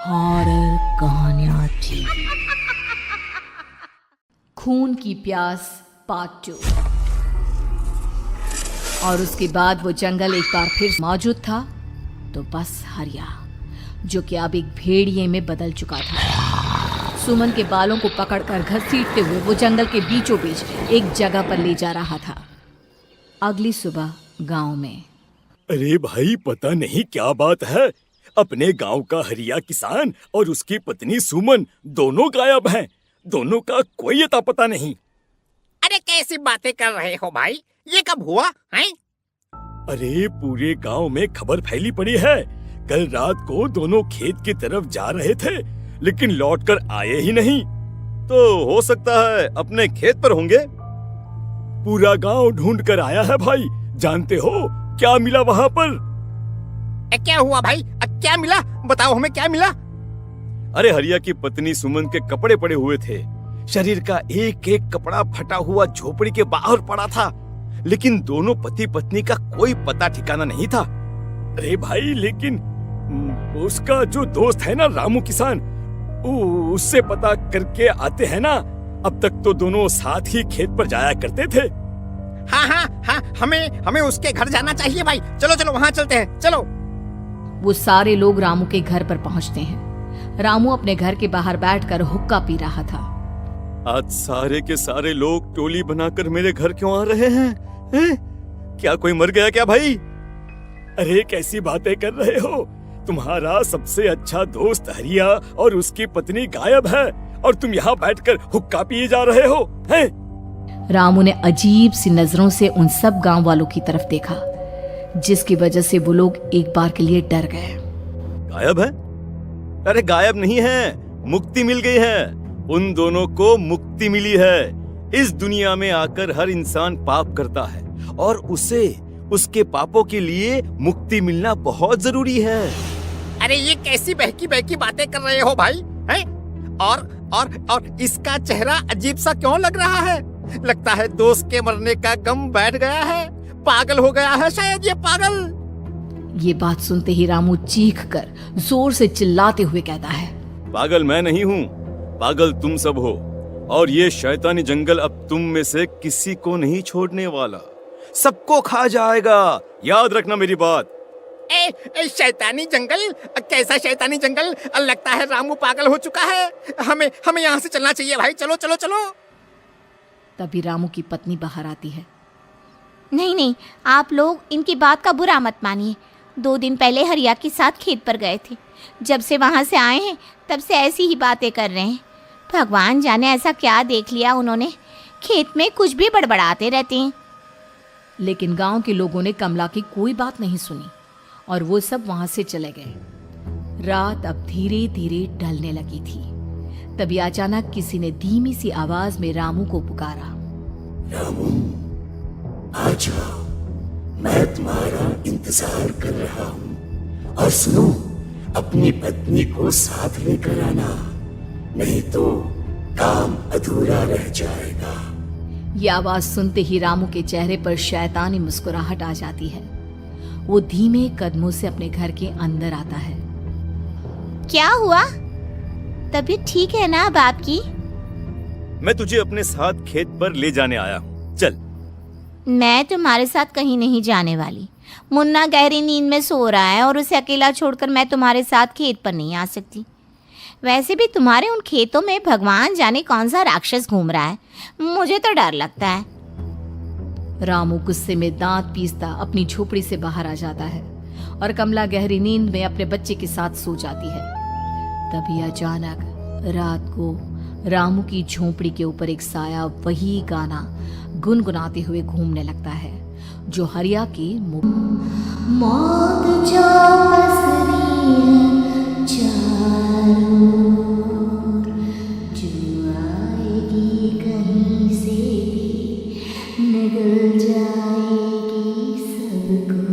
Horror कहानियां थी। खून की प्यास पार्ट 2। और उसके बाद वो जंगल एक बार फिर मौजूद था, तो बस हरिया, जो कि अब एक भेड़िए में बदल चुका था। सुमन के बालों को पकड़कर घसीटते हुए वो जंगल के बीचों बीच एक जगह पर ले जा रहा था। अगली सुबह गांव में। अरे भाई, पता नहीं क्या बात है, अपने गांव का हरिया किसान और उसकी पत्नी सुमन दोनों गायब हैं। दोनों का कोई अता पता नहीं। अरे कैसी बातें कर रहे हो भाई, ये कब हुआ है? अरे पूरे गांव में खबर फैली पड़ी है। कल रात को दोनों खेत की तरफ जा रहे थे, लेकिन लौटकर आए ही नहीं। तो हो सकता है अपने खेत पर होंगे। पूरा गांव ढूंढ कर आया है भाई। जानते हो क्या मिला वहाँ पर? क्या हुआ भाई? क्या मिला? बताओ हमें, क्या मिला? अरे हरिया की पत्नी सुमन के कपड़े पड़े हुए थे। शरीर का एक एक कपड़ा फटा हुआ झोपड़ी के बाहर पड़ा था, लेकिन दोनों पति पत्नी का कोई पता ठिकाना नहीं था। अरे भाई, लेकिन उसका जो दोस्त है ना, रामू किसान, उससे पता करके आते हैं ना। अब तक तो दोनों साथ ही खेत पर जाया करते थे। हाँ, हमें उसके घर जाना चाहिए भाई। चलो चलो वहाँ चलते हैं, चलो। वो सारे लोग रामू के घर पर पहुंचते हैं। रामू अपने घर के बाहर बैठकर हुक्का पी रहा था। आज सारे के सारे लोग टोली बनाकर मेरे घर क्यों आ रहे हैं? क्या कोई मर गया क्या भाई? अरे कैसी बातें कर रहे हो? तुम्हारा सबसे अच्छा दोस्त हरिया और उसकी पत्नी गायब है, और तुम यहाँ बैठकर हुक्का पिए जा रहे हो हैं? रामू ने अजीब सी नजरों से उन सब गांव वालों की तरफ देखा, जिसकी वजह से वो लोग एक बार के लिए डर गए। गायब है? अरे गायब नहीं है, मुक्ति मिल गई है। उन दोनों को मुक्ति मिली है। इस दुनिया में आकर हर इंसान पाप करता है, और उसे उसके पापों के लिए मुक्ति मिलना बहुत जरूरी है। अरे ये कैसी बहकी बहकी बातें कर रहे हो भाई, हैं? और इसका चेहरा अजीब सा क्यों लग रहा है? लगता है दोस्त के मरने का गम बैठ गया है। पागल हो गया है शायद ये पागल। ये बात सुनते ही रामू चीख कर जोर से चिल्लाते हुए कहता है, पागल मैं नहीं हूँ, पागल तुम सब हो। और ये शैतानी जंगल अब तुम में से किसी को नहीं छोड़ने वाला, सबको खा जाएगा। याद रखना मेरी बात। शैतानी जंगल? कैसा शैतानी जंगल? लगता है रामू पागल हो चुका है। हमें यहाँ से चलना चाहिए भाई। चलो चलो चलो। तभी रामू की पत्नी बाहर आती है। नहीं, आप लोग इनकी बात का बुरा मत मानिए। 2 दिन पहले हरिया के साथ खेत पर गए थे। जब से वहाँ से आए हैं तब से ऐसी ही बातें कर रहे हैं। भगवान जाने ऐसा क्या देख लिया उन्होंने, खेत में कुछ भी बड़बड़ाते रहते हैं। लेकिन गांव के लोगों ने कमला की कोई बात नहीं सुनी, और वो सब वहां से चले गए। रात अब धीरे धीरे ढलने लगी थी। तभी अचानक किसी ने धीमी सी आवाज में रामू को पुकारा। रामू, आ जाओ, मैं तुम्हारा इंतजार कर रहा हूँ। और सुनो, अपनी पत्नी को साथ लेकर आना, नहीं तो काम अधूरा रह जाएगा। ये आवाज सुनते ही रामू के चेहरे पर शैतानी मुस्कुराहट आ जाती है। वो धीमे कदमों से अपने घर के अंदर आता है। क्या हुआ? तबीयत ठीक है ना अब आपकी? मैं तुझे अपने साथ खेत पर ले जाने आया हूँ, चल। मैं तुम्हारे साथ कहीं नहीं जाने वाली। मुन्ना गहरी नींद में सो रहा है, और उसे अकेला छोड़कर मैं तुम्हारे साथ खेत पर नहीं आ सकती। वैसे भी तुम्हारे उन खेतों में भगवान जाने कौन सा राक्षस घूम रहा है, मुझे तो डर लगता है। रामू गुस्से में दांत पीसता अपनी झोपड़ी से बाहर आ जाता है, और कमला गहरी नींद में अपने बच्चे के साथ सो जाती है। तभी अचानक रात को रामू की झोपड़ी के ऊपर एक साया वही गाना गुनगुनाते हुए घूमने लगता है, जो हरिया के मौत जो बसनी है चारों, जो आएगी कहीं से भी निगल जाएगी सबको।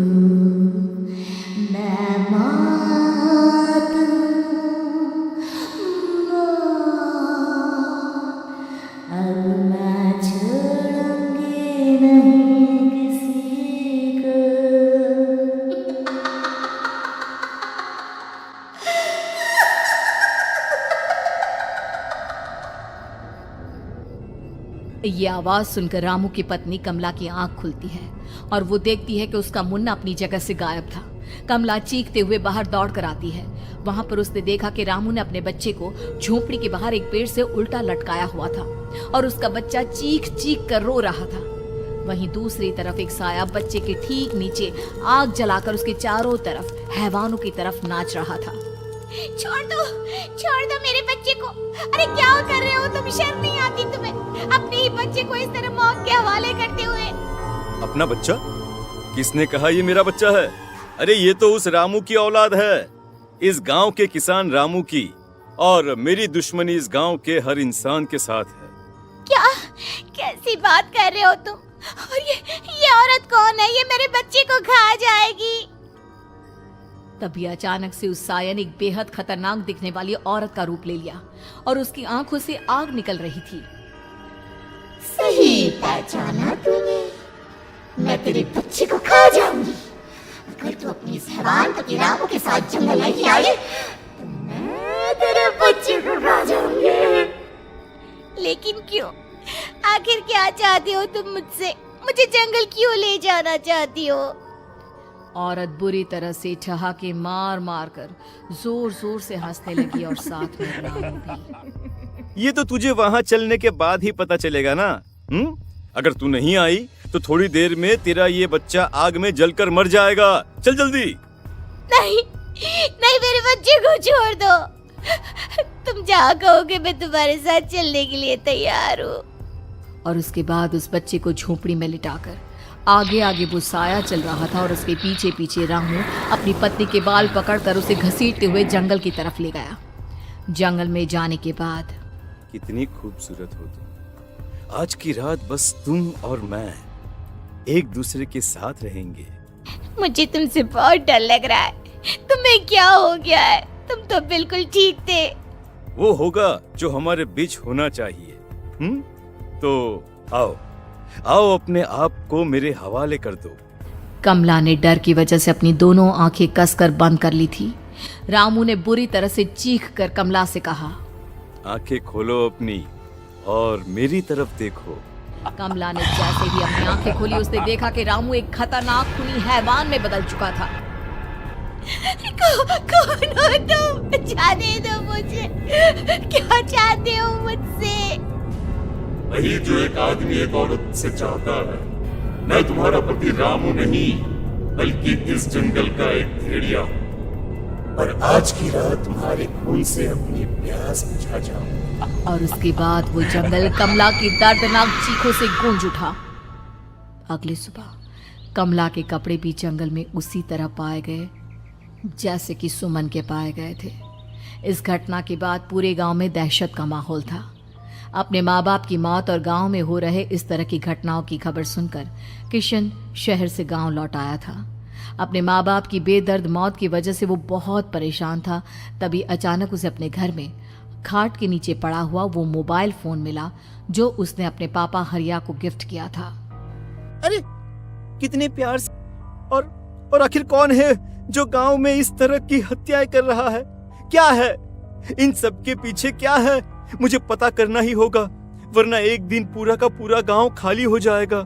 मैं मात अब मैं छोड़ूंगी नहीं किसी को। ये आवाज सुनकर रामू की पत्नी कमला की आंख खुलती है और वो देखती है कि उसका मुन्ना अपनी जगह से गायब था। कमला चीखते हुए बाहर दौड़ कर आती है। वहां पर उसने देखा कि रामू ने अपने बच्चे को झोपड़ी के बाहर एक पेड़ से उल्टा लटकाया हुआ था और उसका बच्चा चीख चीख कर रो रहा था। वहीं दूसरी तरफ एक साया बच्चे के ठीक नीचे आग जलाकर उसके चारों तरफ हैवानों की तरफ नाच रहा था। छोड़ दो मेरे बच्चे को। अरे क्या कर रहे हो तुम? शर्म नहीं आती तुम्हें अपने ही बच्चे को इस तरह मौत के हवाले करते हुए? अपना बच्चा? किसने कहा ये मेरा बच्चा है? अरे ये तो उस रामू की औलाद है, इस गांव के किसान रामू की, और मेरी दुश्मनी इस गांव के हर इंसान के साथ है। क्या कैसी बात कर रहे हो तुम? और ये औरत कौन है? ये मेरे बच्चे को खा जाएगी। तभी अचानक से उस साया ने एक बेहद खतरनाक दिखने वाली औरत का रूप ले लिया और उसकी आंखों से आग निकल रही थी। सही पहचाना तूने, मैं तेरे बच्चे को खा जाऊंगी। अगर तू अपनी इस हैवान पति रामू के साथ जंगल नहीं आई तो मैं तेरे बच्चे को खा जाऊंगी। लेकिन क्यों? आखिर क्या चाहती हो तुम मुझसे? मुझे जंगल क्यों ले जाना चाहती हो? औरत बुरी तरह से ठहाके मार मार कर जोर जोर से हंसने लगी और साथ में रामू भी। ये तो तुझे वहाँ चलने के बाद ही पता चलेगा ना। अगर तू नहीं आई तो थोड़ी देर में तेरा ये बच्चा आग में जलकर मर जाएगा। चल जल्दी। नहीं मेरे बच्चे को छोड़ दो। तुम जहाँ कहोगे मैं तुम्हारे साथ चलने के लिए तैयार हूँ। और उसके बाद उस बच्चे को झोपड़ी में लिटाकर आगे आगे वो साया चल रहा था और उसके पीछे पीछे रामू अपनी पत्नी के बाल पकड़कर उसे घसीटते हुए जंगल की तरफ ले गया। जंगल में जाने के बाद कितनी खूबसूरत हो तुम। आज की रात बस तुम और मैं एक दूसरे के साथ रहेंगे। मुझे तुमसे बहुत डर लग रहा है। तुम्हें क्या हो गया है? तुम तो बिल्कुल ठीक थे। वो होगा जो हमारे बीच होना चाहिए। तो आओ अपने आप को मेरे हवाले कर दो। कमला ने डर की वजह से अपनी दोनों आंखें कसकर बंद कर ली थी। रामू ने बुरी तरह से चीख कर कमला से कहा, आंखें खोलो अपनी और मेरी तरफ देखो। कमला ने जैसे ही अपनी आंखें खोली उसने देखा कि रामू एक खतरनाक खूनी हैवान में बदल चुका था। कौन हो तुम? जाने दो मुझे। क्या चाहते हो मुझसे? वही जो एक आदमी एक औरत से चाहता है। मैं तुम्हारा पति रामू नहीं बल्कि इस जंगल का एक भेड़िया हूँ और आज की रात तुम्हारे खून से अपनी प्यास बुझा जाऊं। और उसके बाद वो जंगल कमला की दर्दनाक चीखों से गूंज उठा। अगली सुबह कमला के कपड़े भी जंगल में उसी तरह पाए गए जैसे कि सुमन के पाए गए थे। इस घटना के बाद पूरे गांव में दहशत का माहौल था। अपने माँ बाप की मौत और गांव में हो रहे इस तरह की घटनाओं की खबर सुनकर किशन शहर से गांव लौट आया था। अपने माँ बाप की बेदर्द मौत की वजह से वो बहुत परेशान था। तभी अचानक उसे अपने घर में खाट के नीचे पड़ा हुआ वो मोबाइल फोन मिला जो उसने अपने पापा हरिया को गिफ्ट किया था। अरे कितने प्यार से और आखिर कौन है जो गांव में इस तरह की हत्याएं कर रहा है? क्या है इन सब के पीछे? क्या है? मुझे पता करना ही होगा, वरना एक दिन पूरा का पूरा गांव खाली हो जाएगा।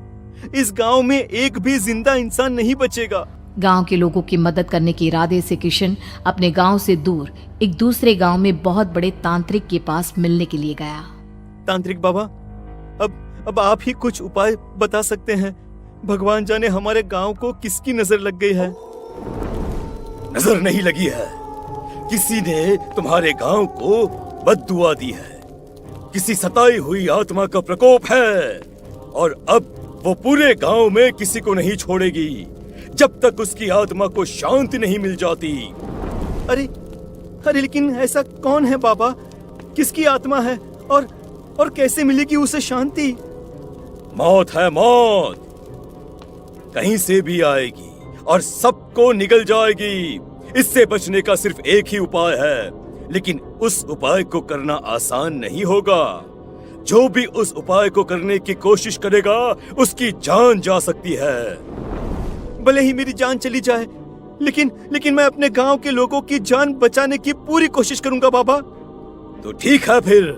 इस गांव में एक भी जिंदा इंसान नहीं बचेगा। गांव के लोगों की मदद करने के इरादे से किशन अपने गांव से दूर एक दूसरे गांव में बहुत बड़े तांत्रिक के पास मिलने के लिए गया। तांत्रिक बाबा, अब आप ही कुछ उपाय बता सकते हैं। भगवान जाने हमारे गांव को किसकी नजर लग गई है। नजर नहीं लगी है, किसी ने तुम्हारे गांव को बद्दुआ दी है। किसी सताई हुई आत्मा का प्रकोप है और अब वो पूरे गांव में किसी को नहीं छोड़ेगी जब तक उसकी आत्मा को शांति नहीं मिल जाती। अरे लेकिन ऐसा कौन है बाबा? किसकी आत्मा है और कैसे मिलेगी उसे शांति? मौत है, मौत कहीं से भी आएगी और सबको निगल जाएगी। इससे बचने का सिर्फ एक ही उपाय है, लेकिन उस उपाय को करना आसान नहीं होगा। जो भी उस उपाय को करने की कोशिश करेगा उसकी जान जा सकती है। भले ही मेरी जान चली जाए, लेकिन मैं अपने गांव के लोगों की जान बचाने की पूरी कोशिश करूंगा बाबा। तो ठीक है, फिर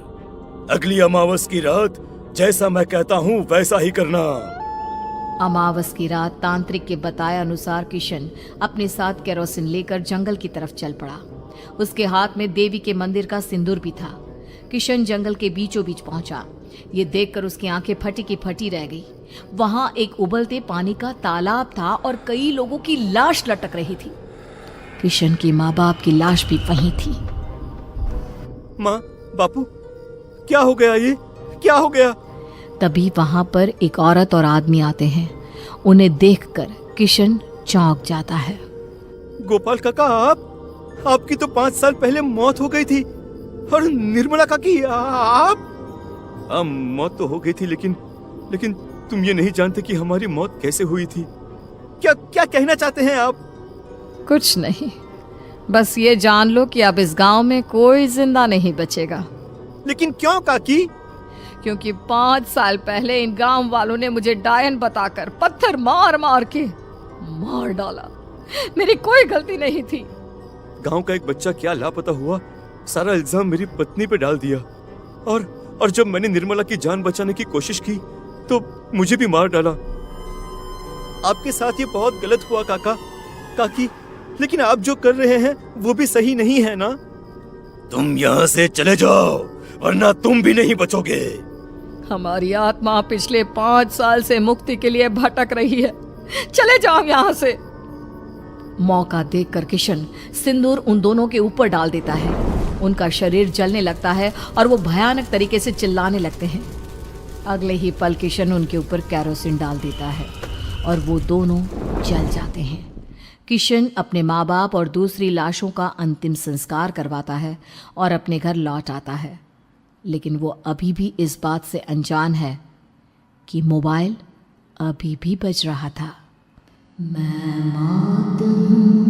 अगली अमावस की रात जैसा मैं कहता हूँ वैसा ही करना। अमावस की रात तांत्रिक के बताए अनुसार किशन अपने साथ केरोसिन लेकर जंगल की तरफ चल पड़ा। उसके हाथ में देवी के मंदिर का सिंदूर भी था। किशन जंगल के बीचों बीच पहुंचा। ये देखकर उसकी आंखें फटी की फटी रह गई। वहां एक उबलते पानी का तालाब था और कई लोगों की लाश लटक रही थी। किशन की माँ बाप की लाश भी वहीं थी। माँ, बापू, क्या हो गया? ये क्या हो गया? तभी वहां पर एक औरत और आदमी आते हैं। उन्हें देखकर किशन चौंक जाता है। गोपाल काका, आपकी तो 5 साल पहले मौत हो गई थी। और निर्मला काकी, आप? मौत तो हो गई थी, लेकिन तुम ये नहीं जानते कि हमारी मौत कैसे हुई थी। क्या कहना चाहते हैं आप? कुछ नहीं, बस ये जान लो कि अब इस गांव में कोई जिंदा नहीं बचेगा। लेकिन क्यों काकी? क्योंकि 5 साल पहले इन गांव वालों ने मुझे डायन बताकर पत्थर मार मार के मार डाला। मेरी कोई गलती नहीं थी। गांव का एक बच्चा क्या लापता हुआ, सारा इल्जाम मेरी पत्नी पे डाल दिया। और जब मैंने निर्मला की जान बचाने की कोशिश की तो मुझे भी मार डाला। आपके साथ ये बहुत गलत हुआ काकी, लेकिन आप जो कर रहे हैं वो भी सही नहीं है ना? तुम यहाँ से चले जाओ वरना तुम भी नहीं बचोगे। हमारी आत्मा पिछले 5 साल से मुक्ति के लिए भटक रही है। चले जाओ यहाँ से। मौका देखकर किशन सिंदूर उन दोनों के ऊपर डाल देता है। उनका शरीर जलने लगता है और वो भयानक तरीके से चिल्लाने लगते हैं। अगले ही पल किशन उनके ऊपर केरोसिन डाल देता है और वो दोनों जल जाते हैं। किशन अपने माँ बाप और दूसरी लाशों का अंतिम संस्कार करवाता है और अपने घर लौट आता है। लेकिन वो अभी भी इस बात से अनजान है कि मोबाइल अभी भी बज रहा था। मैं मौत हूँ।